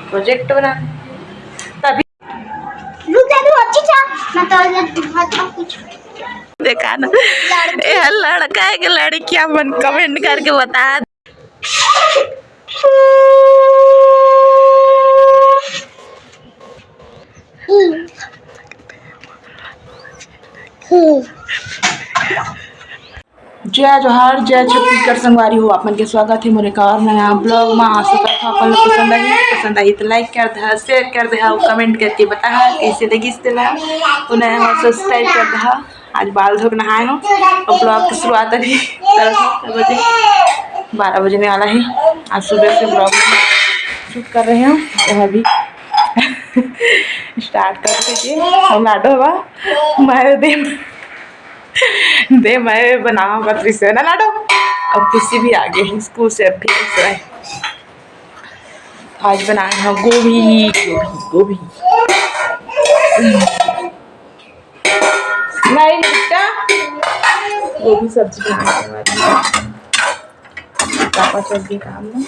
Project बना तभी देखा ना यह लड़का है कि लड़कियां मन कमेंट करके बता। जय जोहार जय छत्तीसगढ़ संगवारी हो आप मन के स्वागत है मोरे कार नया ब्लॉग में। आशा करता हूँ अपन लोग पसंद आई तो लाइक कर दे, शेयर कर दे, कमेंट करके बता कैसे लगी इसला तो नया हो सब्सक्राइब कर दे। आज बाल धो नहाए हो और ब्लॉग की शुरुआत अभी 12 बजने वाला है। आज सुबह से ब्लॉग शूट कर रहे हैं तो अभी स्टार्ट कर दीजिए। हम लाडो बा मारे दे मैं बनावा बतरी से ना लाडो। अब किसी भी आगे स्कूल से अभी आज बनाए हैं गोभी गोभी नहीं बेटा गोभी सब्जी बनाने वाली पापा चल गए काम में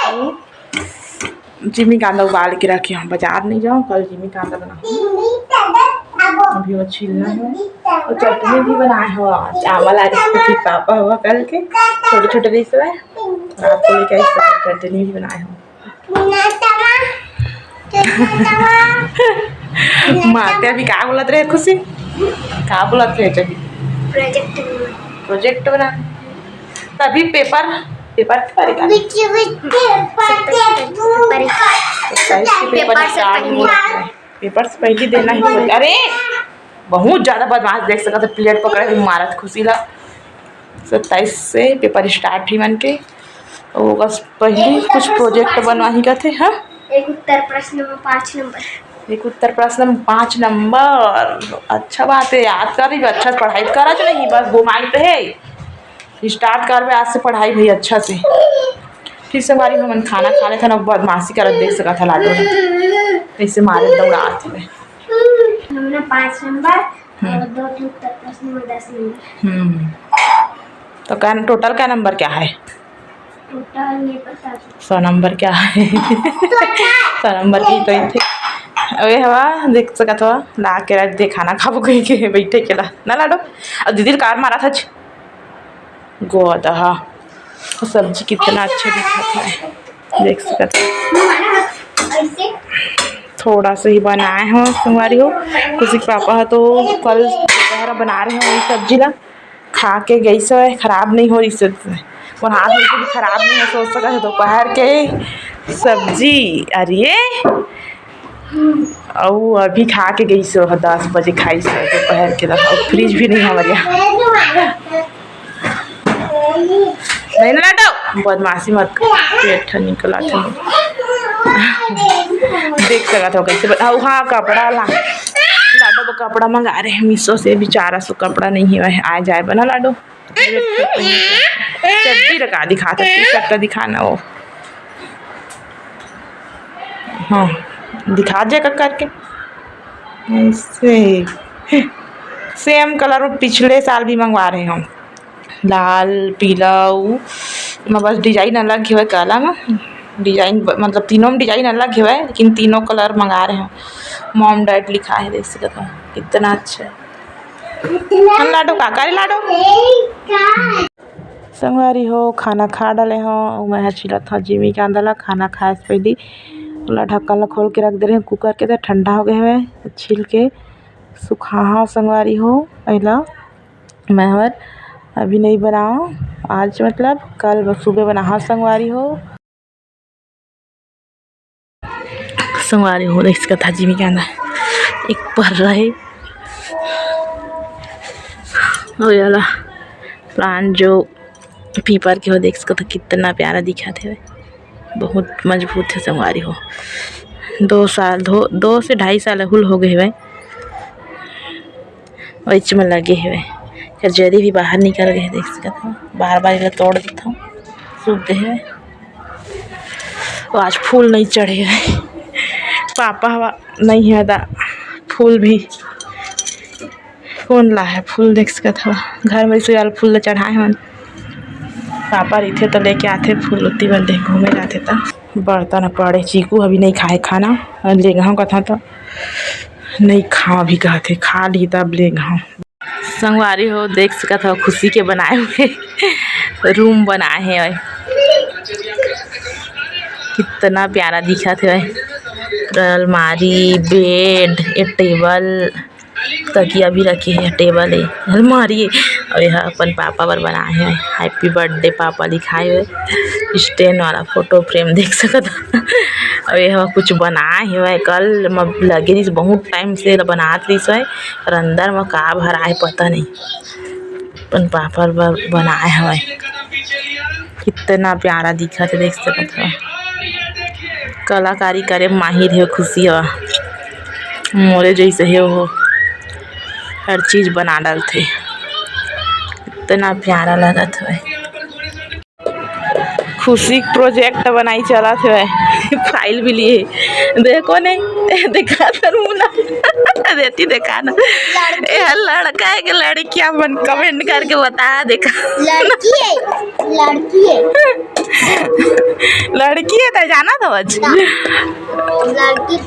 तो जिमी कांदा उबाल के रखे हम बाजार नहीं जाऊँ कल जिमी कांदा बनाऊँ। अभी वो छीलना है और चटनी भी बनाए हो चावल आज पापा हुआ कल के छोटे छोटे डिश है रात को लेकर चटनी भी बनाए हो। माते अभी क्या बोलत रहे खुशी क्या बोलत रहे जब प्रोजेक्ट बना तभी पेपर पेपर पेपर से पहले देना ही होता। अरे बहुत ज़्यादा बदमाश देख सका था प्लेट पकड़े हुए मारत खुशी ला 27 से पेपर स्टार्ट ही मन के और बस पहले कुछ प्रोजेक्ट बनवा ही करते। हाँ एक उत्तर प्रश्न में 5 नंबर अच्छा बात है याद कर रही अच्छा से पढ़ाई करा जो नहीं बस घुमाई पे है स्टार्ट कर आज से पढ़ाई भी अच्छा से। फिर से हमारी हम खाना खा ले था ना बदमाशी कर देख सका था लाडो ऐसे मारे दौड़ाते हुए हमने 5 नंबर और 2 उत्तर प्रश्न में 10 नंबर। तो क्या टोटल क्या नंबर क्या है? टोटल नहीं पता 100 नंबर क्या है 100 नंबर की तो थे अरे हवा देख सका था ला के रख दे खाना खाबो कहीं के बैठे के ला ना लाडो। अब दीदी कार मारा था गोदा सब्जी कितना अच्छा दिखा था देख सकते थोड़ा सा ही बनाए हो संगवारी हो कुछ पापा है तो कल दोपहर बना रहे हो वही सब्जी ला खा के गई सो है खराब नहीं हो रही से और हाथ में भी खराब नहीं हो सोच सका है दोपहर के सब्जी। अरे और अभी खा के गई सो 10 बजे खाई सो दोपहर के और फ्रिज भी नहीं हमारे यहाँ नहीं ना लाडो बदमाशी मत पेट निकला था देख सका था कैसे हाँ कपड़ा लाडो को कपड़ा मंगा रहे हैं मीशो से बेचारा सो कपड़ा नहीं है आ जाए बना लाडो चड्डी रखा दिखा था टी शर्ट का दिखाना वो हाँ दिखा जाएगा करके सेम कलर पिछले साल भी मंगवा रहे हम लाल पीला बस डिजाइन अलग है काला में डिजाइन मतलब तीनों में डिजाइन अलग है लेकिन तीनों कलर मंगा रहे हैं। मॉम डैड लिखा है देख सकते हो कितना अच्छा है। लाडो काकारी लाडो संगवारी हो खाना खा डाले हो मैं छिला था जिमी के अंदर खाना खाए से पहले ढक्कन ला खोल के रख दे रहे हैं कुकर के तो ठंडा हो गए हुए छील के सुखा संगवारी हो पहला मैं अभी नहीं बनाओ आज मतलब कल सुबह बना संगवारी हो देख सकता था जिमी के अंदर एक पर रहे हो जाला प्लांट जो पीपर के हो देख सकता था कितना प्यारा दिखा थे बहुत मजबूत है संगवारी हो 2 से 2.5 साल हुल हो गए हुए बीच में लगे हुए जरी भी बाहर निकल गए देख सकते हो बार तोड़ देता हूँ सूख गए हुए आज फूल नहीं चढ़े हैं पापा हवा नहीं है फूल भी कौन ला है फूल देख सकत हवा घर में से फूल चढ़ाए हन पापा रहिथे तो लेके आते फूल उती बन दे घूमे जाते तो बर्तन पड़े चीकू अभी नहीं खाए खाना ले गहा कथा तो नहीं खा भी कहते खा ली तब ले गहा संगवारी हो देख सकत हो खुशी के बनाए हुए रूम बनाए है कितना प्यारा दिखत है अलमारी बेड एक टेबल तकिया भी रखी है टेबल है अलमारी और यह अपन पापा बर बनाए है हैप्पी बर्थडे पापा लिखाए हुए स्टैंड वाला फोटो फ्रेम देख सकत और यह कुछ बनाए हुए कल लगे रही बहुत टाइम से बनात रही है और अंदर में का भराए पता नहीं अपन पापा बनाए हुए कितना प्यारा दिखत है देख सकत हो कलाकारी करे माहिर है खुशी है मोरे जैसे है वो हर चीज बना डालते इतना प्यारा लगत है खुशी प्रोजेक्ट बनाई चला थे फाइल भी लिए देखो नहीं देखा देती देखा ना यह लड़का है कि लड़की अपन कमेंट करके बता देखा लड़की है लड़की है तो जाना था बच लड़की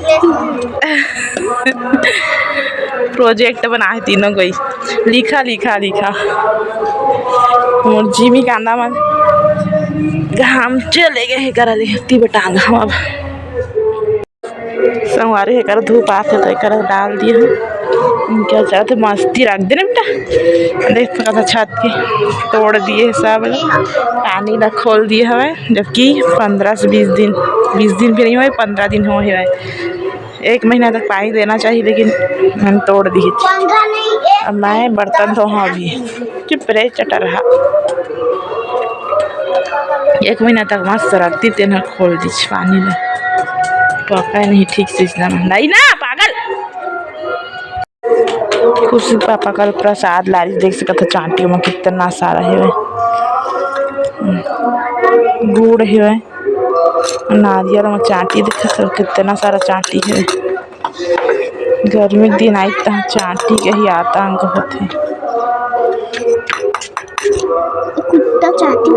प्रोजेक्ट बनाए तीनों कोई लिखा लिखा लिखा मोर जिमी कांदा मन घाम चले गए करा लेती बेटा घाम अब संवारे है कर धूप आते तो कर डाल दिए क्या चाहते मस्ती रख देने बेटा देख सका था छत के तोड़ दिए सब पानी ला खोल दिए हमें जबकि 15 से 20 दिन भी नहीं हुए 15 दिन हो है 1 महीना तक पानी देना चाहिए लेकिन हम तोड़ दिए अब मैं बर्तन धो हाँ अभी चुप रहे चटा रहा 1 महीना तक मस्त रखती तेना खोल दी पानी में पका नहीं ठीक से इतना नहीं ना पागल खुशी पापा कल प्रसाद लारी देख सकते चांटियों में कितना सारा है गुड़ है नारियल में चांटी देख सकते कितना सारा चांटी है गर्मी के दिन आई तो चांटी के ही आतंक होते कुत्ता चाटी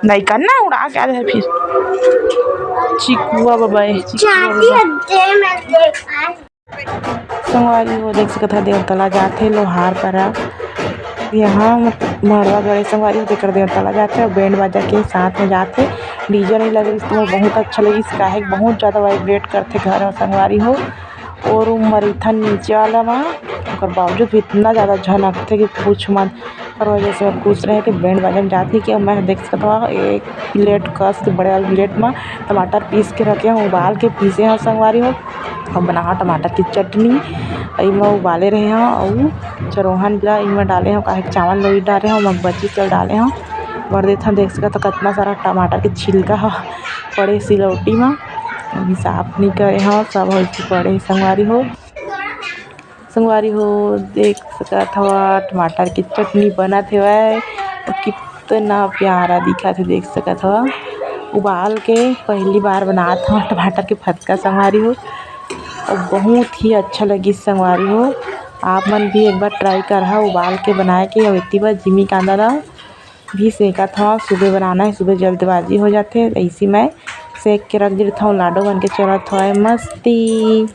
नहीं करना उड़ा क्या है फिर चिकुआ बाबा संगवारी वो देख सकता है देवतला जाते लोहार पर यहाँ मरवा गड़े संगवारी देकर देवतला जाते हैं बैंड बाजा के साथ में जाते डीजे नहीं लगे तो बहुत अच्छा लगी काहे बहुत ज़्यादा वाइब्रेट करते घर में संगवारी हो और मरीथन नीचे वाला वहाँ बावजूद भी इतना ज़्यादा झलकते कि पूछ मत और वजह से पूछ रहे हैं कि बैंड बाजा में जाती कि मैं देख सकता हूँ एक प्लेट कस के बड़े वाले प्लेट में टमाटर पीस के रखे हैं उबाल के पीसे हैं संगवारी हो और बना टमाटर की चटनी इमें उबाले रहे हैं और चरोहन भी इमें डाले हैं काहे चावल लोई डाले हैं और बच्ची चल डाले हैं भर देते हैं देख सकते तो कितना सारा टमाटर के छिलका पड़े सिलौटी में अभी साफ नहीं करे हैं सब पड़े संगवारी हो देख सकत हवा टमाटर की चटनी बनत है तो कितना प्यारा दिखा थे देख सकत हवा उबाल के पहली बार बनात हवा टमाटर के फटका संगवारी हो और बहुत ही अच्छा लगी संगवारी हो आप मन भी एक बार ट्राई कर उबाल के बनाए के और इतनी बार जिमी कांदा ला भी सेका था सुबह बनाना है सुबह जल्दबाजी हो जाते ऐसी मैं सेक के रख देता हूँ लाडो बन के चला था मस्ती।